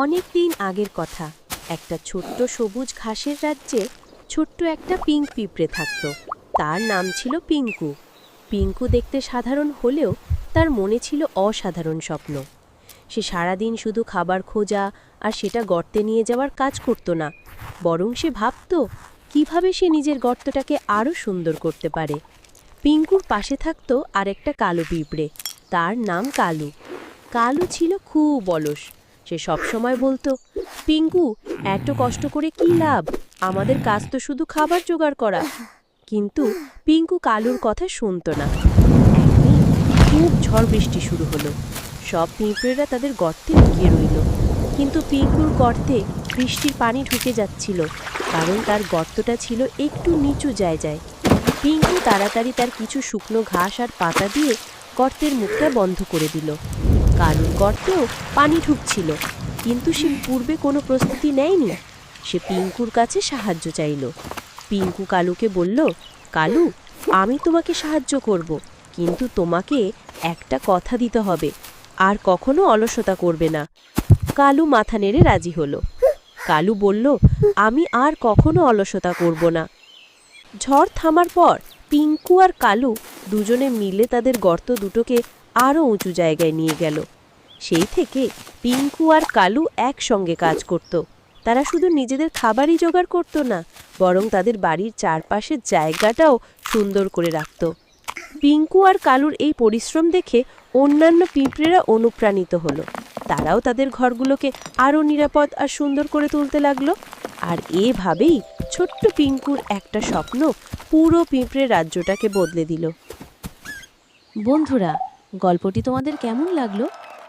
অনেক দিন আগের কথা। একটা ছোট্ট সবুজ ঘাসের রাজ্যে ছোট্ট একটা পিঙ্ক পিঁপড়ে থাকত। তার নাম ছিল পিঙ্কু। পিঙ্কু দেখতে সাধারণ হলেও তার মনে ছিল অসাধারণ স্বপ্ন। সে সারাদিন শুধু খাবার খোঁজা আর সেটা গর্তে নিয়ে যাওয়ার কাজ করত না, বরং সে ভাবত কিভাবে সে নিজের গর্তটাকে আরও সুন্দর করতে পারে। পিঙ্কুর পাশে থাকত আরেকটা কালো পিঁপড়ে, তার নাম কালু। কালু ছিল খুব অলস। সে সবসময় বলতো, পিঙ্কু, এত কষ্ট করে কি লাভ, আমাদের কাজ তো শুধু খাবার জোগাড় করা। কিন্তু পিঙ্কু কালুর কথা শুনতো না। একদিন খুব ঝড় বৃষ্টি শুরু হলো। সব পিঁপড়েরা তাদের গর্তে লুকিয়ে রইল। কিন্তু পিঙ্কুর গর্তে বৃষ্টির পানি ঢুকে যাচ্ছিল, কারণ তার গর্তটা ছিল একটু নিচু জায়গায়। পিঙ্কু তাড়াতাড়ি তার কিছু শুকনো ঘাস আর পাতা দিয়ে গর্তের মুখটা বন্ধ করে দিল। কালুর গর্তেও পানি ঢুকছিল, কিন্তু সে পূর্বে কোনো প্রস্তুতি নেয়নি। সে পিঙ্কুর কাছে সাহায্য চাইল। পিঙ্কু কালুকে বলল, কালু, আমি তোমাকে সাহায্য করব, কিন্তু তোমাকে একটা কথা দিতে হবে, আর কখনো অলসতা করবে না। কালু মাথা নেড়ে রাজি হলো। কালু বলল, আমি আর কখনো অলসতা করব না। ঝড় থামার পর পিঙ্কু আর কালু দুজনে মিলে তাদের গর্ত দুটোকে আরও উঁচু জায়গায় নিয়ে গেল। সেই থেকে পিঙ্কু আর কালু একসঙ্গে কাজ করত। তারা শুধু নিজেদের খাবারই জোগাড় করত না, বরং তাদের বাড়ির চারপাশের জায়গাটাও সুন্দর করে রাখত। পিঙ্কু আর কালুর এই পরিশ্রম দেখে অন্যান্য পিঁপড়েরা অনুপ্রাণিত হলো। তারাও তাদের ঘরগুলোকে আরও নিরাপদ আর সুন্দর করে তুলতে লাগলো। আর এভাবেই ছোট্ট পিঙ্কুর একটা স্বপ্ন পুরো পিঁপড়ে রাজ্যটাকে বদলে দিল। বন্ধুরা, গল্পটি তোমাদের কেমন লাগলো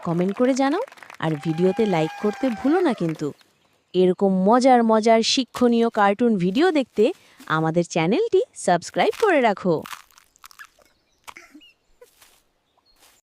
কমেন্ট করে জানাও, আর ভিডিওতে লাইক করতে ভুলো না কিন্তু। এরকম মজার মজার শিক্ষণীয় কার্টুন ভিডিও দেখতে আমাদের চ্যানেলটি সাবস্ক্রাইব করে রাখো।